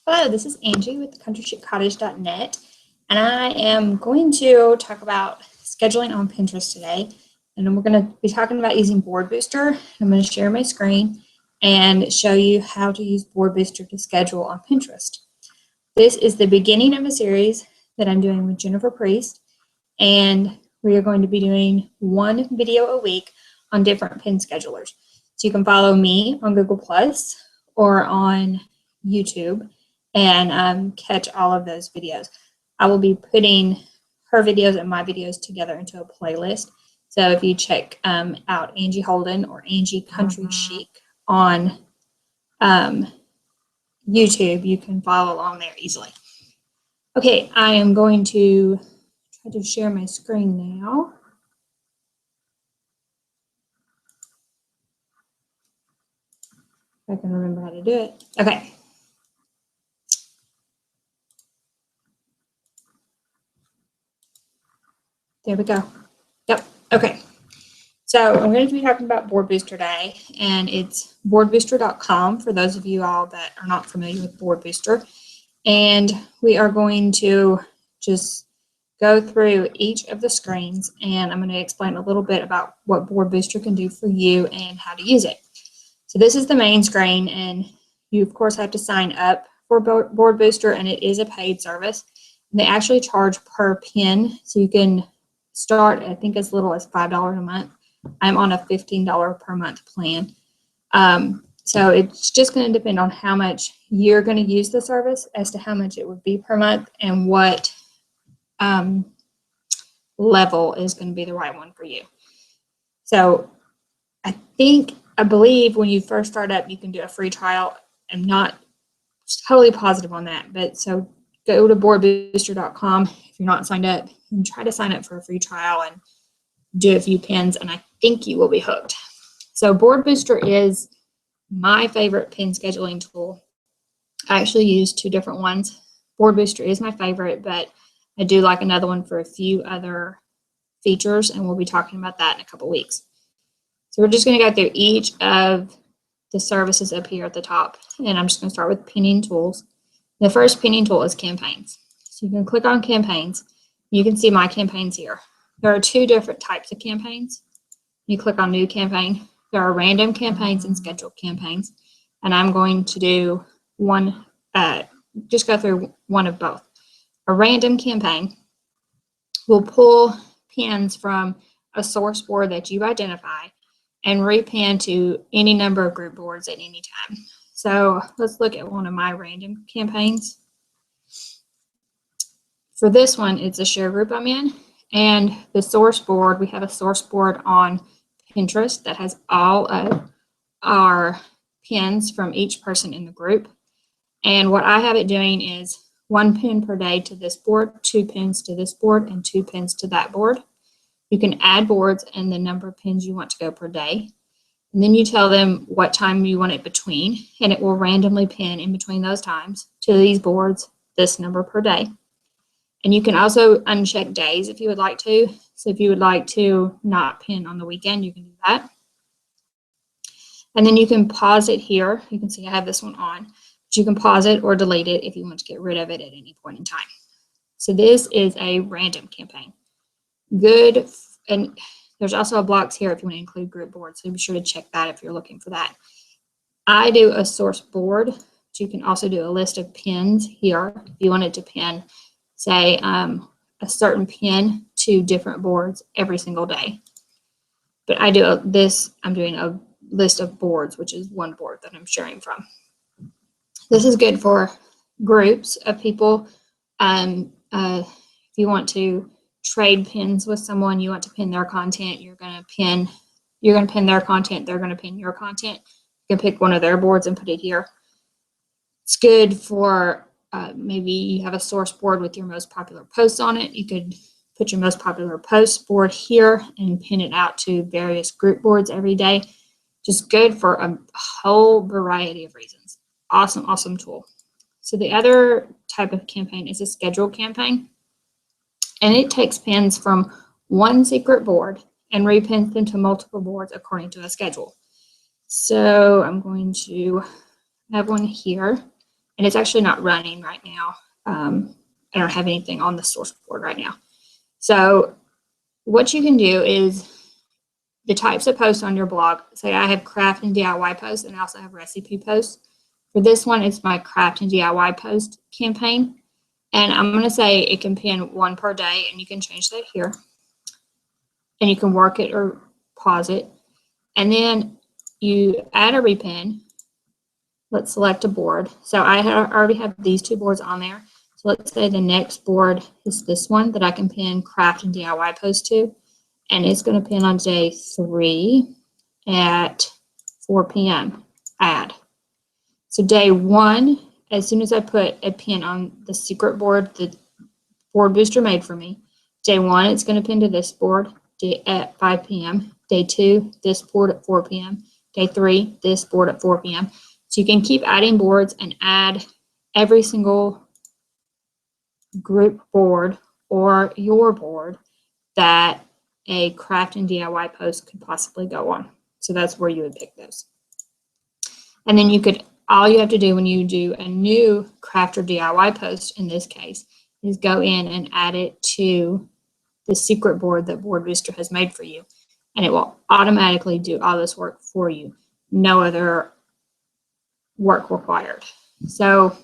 Hello, this is Angie with countrychickcottage.net, and I am going to talk about scheduling on Pinterest today. And we're going to be talking about using Board Booster. I'm going to share my screen and show you how to use Board Booster to schedule on Pinterest. This is the beginning of a series that I'm doing with Jennifer Priest, and we are going to be doing one video a week on different pin schedulers. So you can follow me on Google Plus or on YouTube and catch all of those videos. I will be putting her videos and my videos together into a playlist. So if you check out Angie Holden or Angie Country Chic on YouTube, you can follow along there easily. Okay, I am going to try to share my screen now. If I can remember how to do it. Okay. There we go. Yep. Okay. So I'm going to be talking about Board Booster today, and it's boardbooster.com for those of you all that are not familiar with Board Booster. And we are going to just go through each of the screens, and I'm going to explain a little bit about what Board Booster can do for you and how to use it. So this is the main screen, and you of course have to sign up for Board Booster, and it is a paid service. And they actually charge per pin, so you can start, I think, as little as $5 a month. I'm on a $15 per month plan. So it's just going to depend on how much you're going to use the service as to how much it would be per month and what level is going to be the right one for you. So I believe when you first start up, you can do a free trial. I'm not totally positive on that, but so go to boardbooster.com if you're not signed up and try to sign up for a free trial and do a few pins, and I think you will be hooked. So Board Booster is my favorite pin scheduling tool. I actually use two different ones. Board Booster is my favorite, but I do like another one for a few other features, and we'll be talking about that in a couple weeks. So we're just going to go through each of the services up here at the top, and I'm just going to start with pinning tools. The first pinning tool is campaigns. So you can click on campaigns. You can see my campaigns here. There are two different types of campaigns. You click on new campaign. There are random campaigns and scheduled campaigns. And I'm going to do one, just go through one of both. A random campaign will pull pins from a source board that you identify and repin to any number of group boards at any time. So let's look at one of my random campaigns. For this one, it's a share group I'm in, and the source board, we have a source board on Pinterest that has all of our pins from each person in the group. And what I have it doing is 1 pin per day to this board, 2 pins to this board, and 2 pins to that board. You can add boards and the number of pins you want to go per day. And then you tell them what time you want it between, and it will randomly pin in between those times to these boards this number per day. And you can also uncheck days if you would like to. So if you would like to not pin on the weekend, you can do that. And then you can pause it here. You can see I have this one on, but you can pause it or delete it if you want to get rid of it at any point in time. So this is a random campaign. Good. And there's also a box here if you want to include group boards, so be sure to check that if you're looking for that. I do a source board, but you can also do a list of pins here if you wanted to pin, say, a certain pin to different boards every single day. But I do I'm doing a list of boards, which is one board that I'm sharing from. This is good for groups of people. If you want to trade pins with someone, you want to pin their content, you're going to pin their content, they're going to pin your content. You can pick one of their boards and put it here. It's good for maybe you have a source board with your most popular posts on it. You could put your most popular post board here and pin it out to various group boards every day. Just good for a whole variety of reasons. Awesome, awesome tool. So the other type of campaign is a scheduled campaign. And it takes pins from one secret board and repins them to multiple boards according to a schedule. So I'm going to have one here. and it's actually not running right now. I don't have anything on the source board right now. So what you can do is the types of posts on your blog. Say I have craft and DIY posts, and I also have recipe posts. For this one, it's my craft and DIY post campaign. And I'm going to say it can pin 1 per day, and you can change that here. And you can work it or pause it. And then you add a repin. Let's select a board. So I already have these 2 boards on there. So let's say the next board is this one that I can pin craft and DIY post to. And it's going to pin on day 3 at 4 p.m. Add. So day 1, as soon as I put a pin on the secret board that Board Booster made for me, day 1, it's going to pin to this board at 5 p.m. Day 2, this board at 4 p.m. Day 3, this board at 4 p.m. So you can keep adding boards and add every single group board or your board that a craft and DIY post could possibly go on. So that's where you would pick those. And then all you have to do when you do a new craft or DIY post, in this case, is go in and add it to the secret board that Board Booster has made for you. And it will automatically do all this work for you. No other work required. So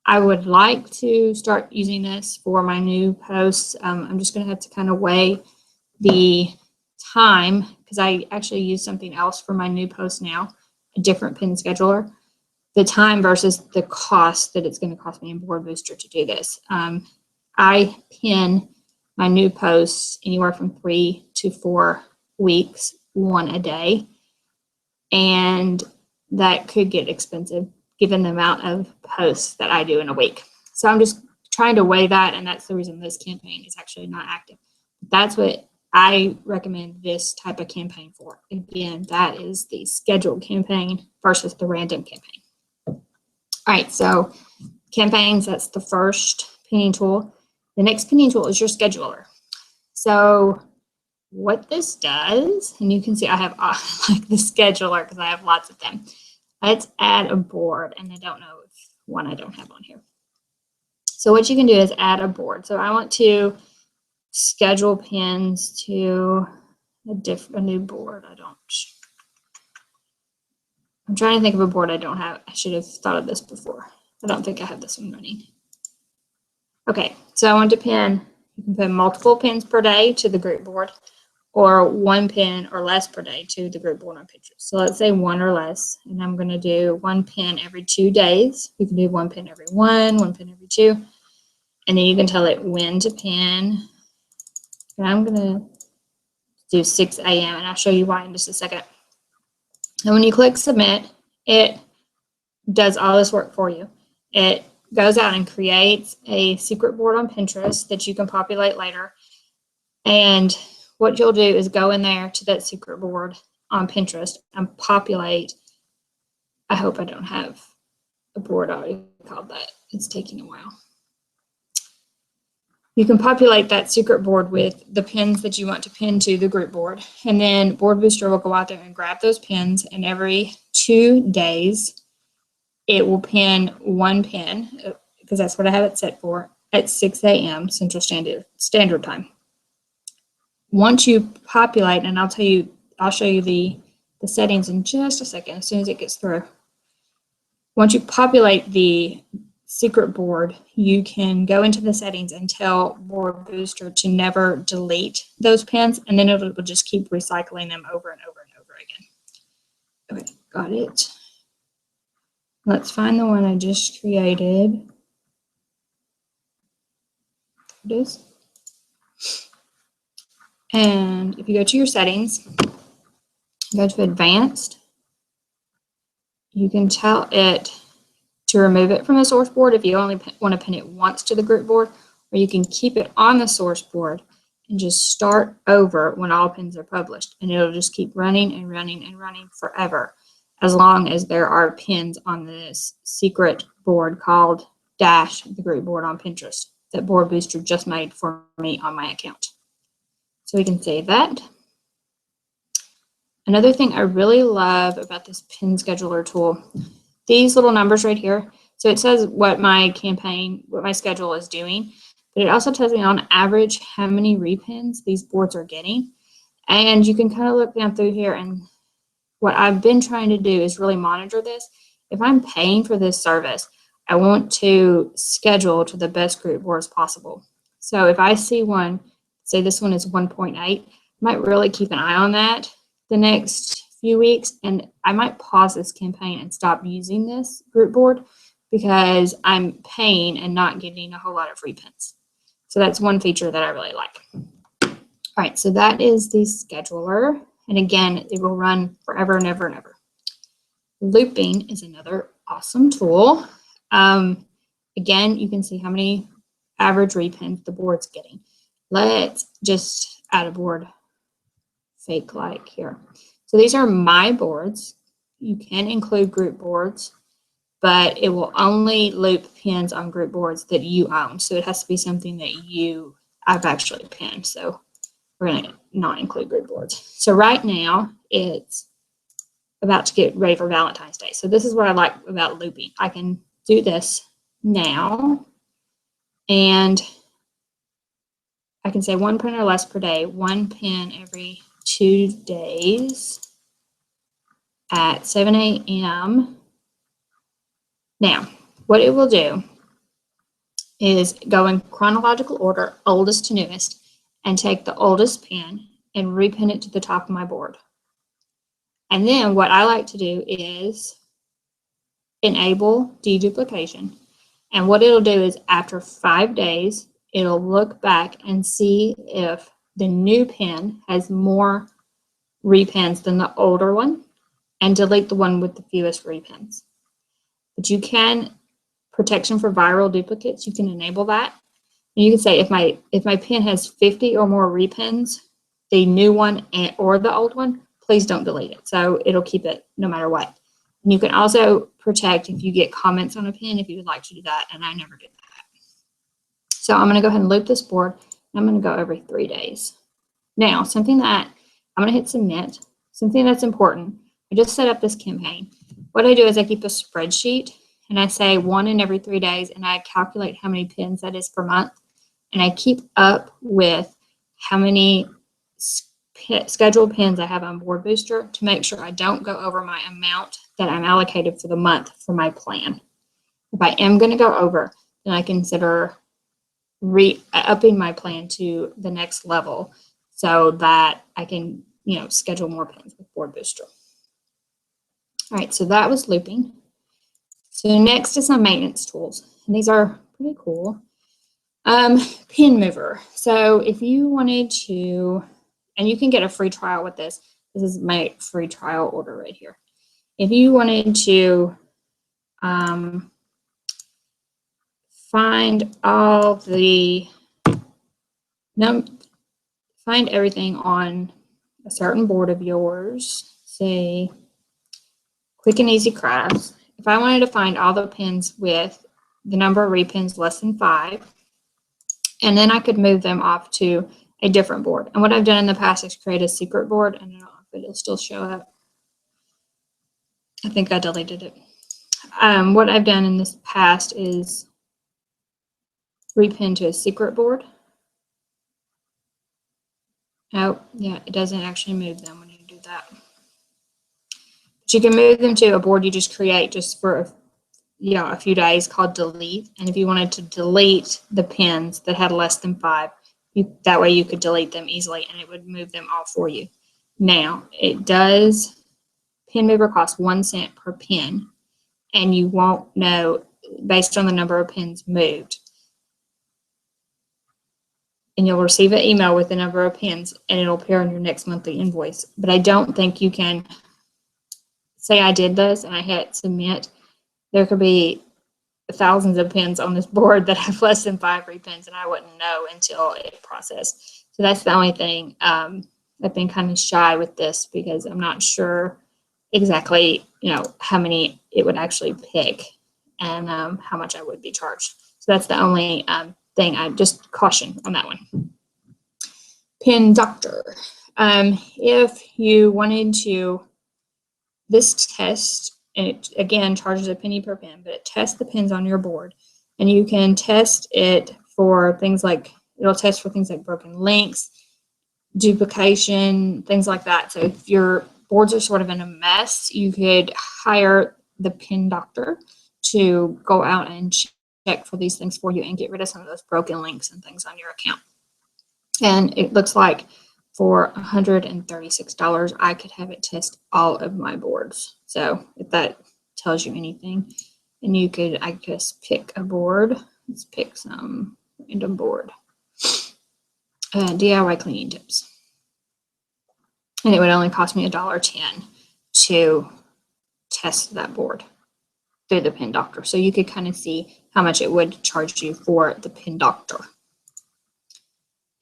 I would like to start using this for my new posts. I'm just going to have to kind of weigh the time, because I actually use something else for my new post now, a different pin scheduler. The time versus the cost that it's going to cost me in Board Booster to do this. I pin my new posts anywhere from 3 to 4 weeks, 1 a day. And that could get expensive given the amount of posts that I do in a week. So I'm just trying to weigh that, and that's the reason this campaign is actually not active. That's what I recommend this type of campaign for. Again, that is the scheduled campaign versus the random campaign. All right, so campaigns, that's the first pinning tool. The next pinning tool is your scheduler. So what this does, and you can see I have like the scheduler because I have lots of them. Let's add a board, and I don't know if one I don't have on here. So what you can do is add a board. So I want to schedule pins to a new board. I'm trying to think of a board I don't have. I should have thought of this before. I don't think I have this one running. Okay, so I want to pin. You can pin multiple pins per day to the group board, or 1 pin or less per day to the group board on Pinterest. So let's say 1 or less, and I'm going to do 1 pin every 2 days. You can do 1 pin every 1 pin every 2, and then you can tell it when to pin. And I'm going to do 6 a.m., and I'll show you why in just a second. And when you click submit, it does all this work for you. It goes out and creates a secret board on Pinterest that you can populate later. And what you'll do is go in there to that secret board on Pinterest and populate. I hope I don't have a board already called that. It's taking a while. You can populate that secret board with the pins that you want to pin to the group board. And then Board Booster will go out there and grab those pins, and every 2 days, it will pin 1 pin, because that's what I have it set for, at 6 a.m. Central Standard Time. Once you populate, and I'll show you the settings in just a second as soon as it gets through. Once you populate the secret board, you can go into the settings and tell Board Booster to never delete those pins, and then it will just keep recycling them over and over and over again. Okay, got it. Let's find the one I just created. It is. And if you go to your settings, go to advanced, you can tell it to remove it from the source board if you only want to pin it once to the group board, or you can keep it on the source board and just start over when all pins are published, and it'll just keep running and running and running forever, as long as there are pins on this secret board called Dash, the group board on Pinterest that Board Booster just made for me on my account. So we can save that. Another thing I really love about this pin scheduler tool, these little numbers right here, So it says what my schedule is doing, but it also tells me on average how many repins these boards are getting. And you can kind of look down through here, and what I've been trying to do is really monitor this. If I'm paying for this service, I want to schedule to the best group boards possible. So if I see one, say this one is 1.8, I might really keep an eye on that the next few weeks, and I might pause this campaign and stop using this group board because I'm paying and not getting a whole lot of repins. So that's one feature that I really like. All right, so that is the scheduler. And again, it will run forever and ever and ever. Looping is another awesome tool. Again, you can see how many average repins the board's getting. Let's just add a board fake like here. So these are my boards. You can include group boards, but it will only loop pins on group boards that you own. So it has to be something that I've actually pinned. So we're going to not include group boards. So right now it's about to get ready for Valentine's Day. So this is what I like about looping. I can do this now, and I can say 1 pin or less per day, 1 pin every 2 days at 7 a.m. Now, what it will do is go in chronological order, oldest to newest, and take the oldest pin and repin it to the top of my board. And then what I like to do is enable deduplication. And what it'll do is after 5 days, it'll look back and see if the new pin has more repins than the older one and delete the one with the fewest repins. But you can, protection for viral duplicates, you can enable that. And you can say if my pin has 50 or more repins, the new one or the old one, please don't delete it. So it'll keep it no matter what. And you can also protect if you get comments on a pin if you would like to do that, and I never did that. So I'm going to go ahead and loop this board, and I'm going to go every 3 days. Now, something that I'm going to hit submit, something that's important. I just set up this campaign. What I do is I keep a spreadsheet, and I say 1 in every 3 days, and I calculate how many pins that is per month, and I keep up with how many scheduled pins I have on Board Booster to make sure I don't go over my amount that I'm allocated for the month for my plan. If I am going to go over, then I consider upping my plan to the next level so that I can, schedule more pins with Board Booster. All right, so that was looping. So next is some maintenance tools, and these are pretty cool. Pin mover. So if you wanted to, and you can get a free trial with this. This is my free trial order right here. If you wanted to find all the find everything on a certain board of yours, say Quick and Easy Crafts. If I wanted to find all the pins with the number of repins less than 5, and then I could move them off to a different board. And what I've done in the past is create a secret board. I don't know if it'll still show up. I think I deleted it. What I've done in this past is repin to a secret board. Oh, yeah, it doesn't actually move them when you do that. But you can move them to a board you just create just for a few days called delete. And if you wanted to delete the pins that had less than 5, that way you could delete them easily and it would move them all for you. Now, pin mover costs 1 cent per pin, and you won't know based on the number of pins moved. And you'll receive an email with the number of pins, and it'll appear on your next monthly invoice. But I don't think you can say I did this and I hit submit. There could be thousands of pins on this board that have less than 5 repins, and I wouldn't know until it processed. So that's the only thing. I've been kind of shy with this because I'm not sure exactly, how many it would actually pick and how much I would be charged. So that's the only thing. I just caution on that one. Pin Doctor. If you wanted to, this test and it again charges a penny per pin, but it tests the pins on your board, and you can test it for things like, it'll test for things like broken links, duplication, things like that. So if your boards are sort of in a mess, you could hire the pin doctor to go out and check for these things for you and get rid of some of those broken links and things on your account. And it looks like for $136, I could have it test all of my boards. So if that tells you anything, and you could, I guess, pick a board. Let's pick some random board. DIY cleaning tips. And it would only cost me $1.10 to test that board through the pin doctor. So you could kind of see how much it would charge you for the pin doctor.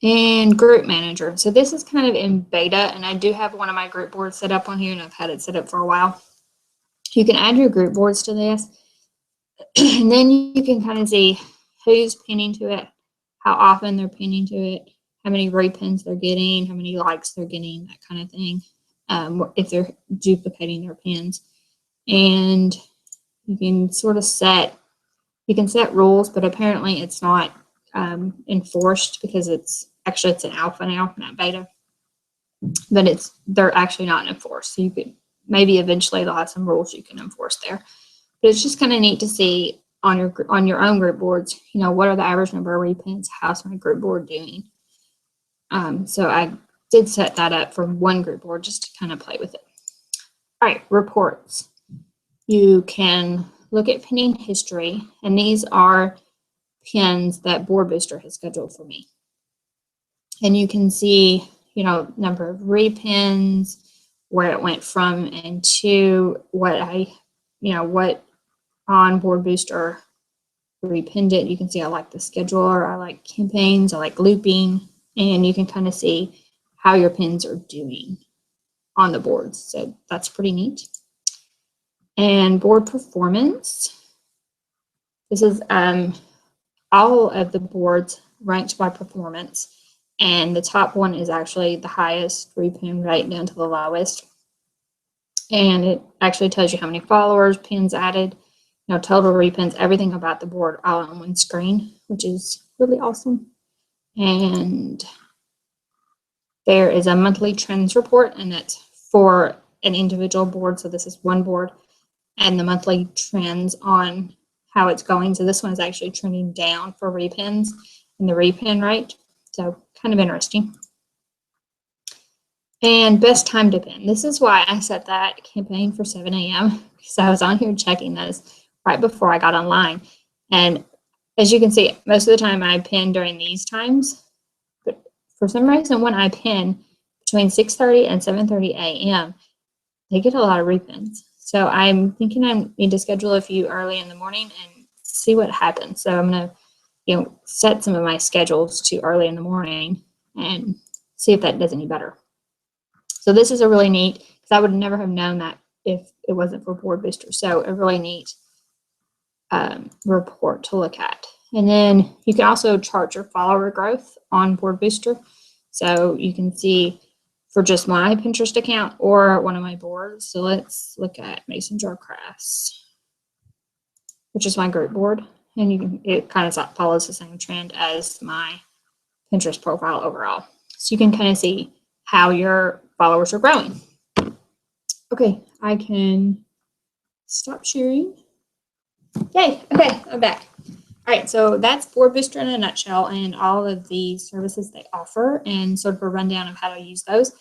And group manager. So this is kind of in beta, and I do have one of my group boards set up on here, and I've had it set up for a while. You can add your group boards to this, and then you can kind of see who's pinning to it, how often they're pinning to it, how many repins they're getting, how many likes they're getting, that kind of thing, if they're duplicating their pins. And you can sort of set, rules, but apparently it's not enforced because it's an alpha now, not beta, but they're actually not enforced. So you could maybe eventually they'll have some rules you can enforce there. But it's just kind of neat to see on your own group boards, you know, what are the average number of repins? How's my group board doing? So I did set that up for one group board just to kind of play with it. All right, reports. You can look at pinning history, and these are pins that Board Booster has scheduled for me. And you can see, you know, number of repins, where it went from and to, what on Board Booster repinned it. You can see I like the scheduler, I like campaigns, I like looping, and you can kind of see how your pins are doing on the boards. So that's pretty neat. And board performance. This is all of the boards ranked by performance, and the top one is actually the highest repin rate down to the lowest. And it actually tells you how many followers, pins added, you know, total repins, everything about the board all on one screen, which is really awesome. And there is a monthly trends report, and it's for an individual board. So this is one board, and the monthly trends on how it's going. So this one is actually trending down for repins and the repin rate. So kind of interesting. And best time to pin. This is why I set that campaign for 7 a.m. because I was on here checking those right before I got online. And as you can see, most of the time I pin during these times. But for some reason, when I pin between 6:30 and 7:30 a.m., they get a lot of repins. So I'm thinking I need to schedule a few early in the morning and see what happens. So I'm going to, you know, set some of my schedules to early in the morning and see if that does any better. So this is a really neat, because I would never have known that if it wasn't for Board Booster. So a really neat report to look at. And then you can also chart your follower growth on Board Booster. So you can see for just my Pinterest account or one of my boards. So let's look at Mason Jar Crafts, which is my group board. And you can, it kind of follows the same trend as my Pinterest profile overall. So you can kind of see how your followers are growing. Okay, I can stop sharing. Yay, okay, I'm back. All right, so that's Board Booster in a nutshell and all of the services they offer and sort of a rundown of how to use those.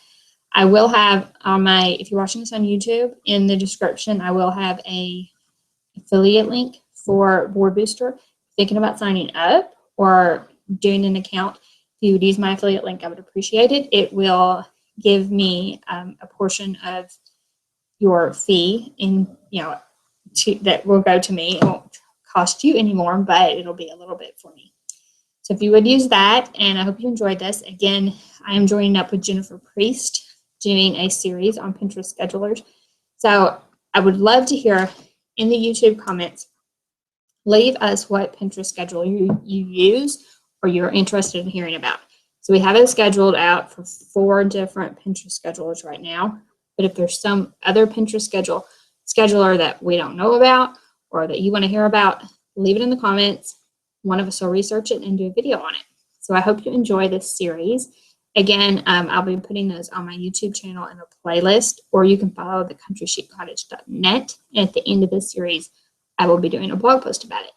I will have on my, if you're watching this on YouTube, in the description, I will have a affiliate link for Board Booster. Thinking about signing up or doing an account, if you would use my affiliate link, I would appreciate it. It will give me a portion of your fee that will go to me. It won't cost you anymore, but it'll be a little bit for me. So if you would use that, and I hope you enjoyed this. Again, I am joining up with Jennifer Priest, doing a series on Pinterest schedulers. So I would love to hear in the YouTube comments, leave us what Pinterest scheduler you use or you're interested in hearing about. So we have it scheduled out for 4 different Pinterest schedulers right now. But if there's some other Pinterest schedule scheduler that we don't know about or that you want to hear about, leave it in the comments. One of us will research it and do a video on it. So I hope you enjoy this series. Again, I'll be putting those on my YouTube channel in a playlist, or you can follow the countrysheepcottage.net. And at the end of this series, I will be doing a blog post about it.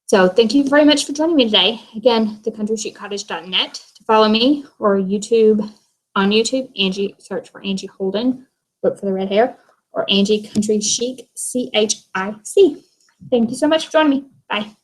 So thank you very much for joining me today. Again, thecountrysheepcottage.net to follow me, or YouTube. On YouTube, Angie, search for Angie Holden, look for the red hair, or Angie Country Chic, CHIC. Thank you so much for joining me. Bye.